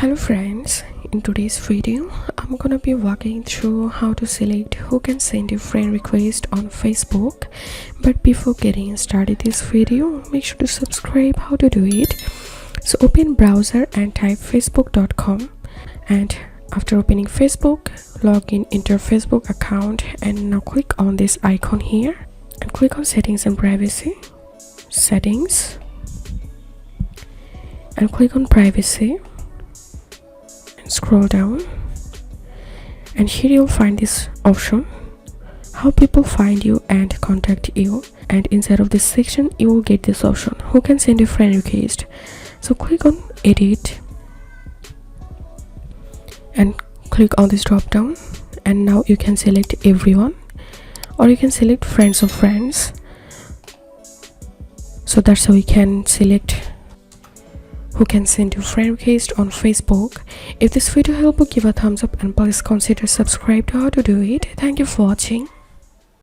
Hello friends, in today's video I'm gonna be walking through how to select who can send you friend request on Facebook. But before getting started this video, make sure to subscribe. How to do it: so open browser and type facebook.com, and after opening Facebook, log in into your Facebook account, and now click on this icon here and click on settings and privacy, settings, and click on privacy. Scroll down, and here you'll find this option, how people find you and contact you, and inside of this section you will get this option, who can send a friend request. So click on edit and click on this drop down, and now you can select everyone, or you can select friends of friends. So that's how you can select who can send you friend request on Facebook. If this video helped you, give a thumbs up and please consider subscribe to how to do it. Thank you for watching.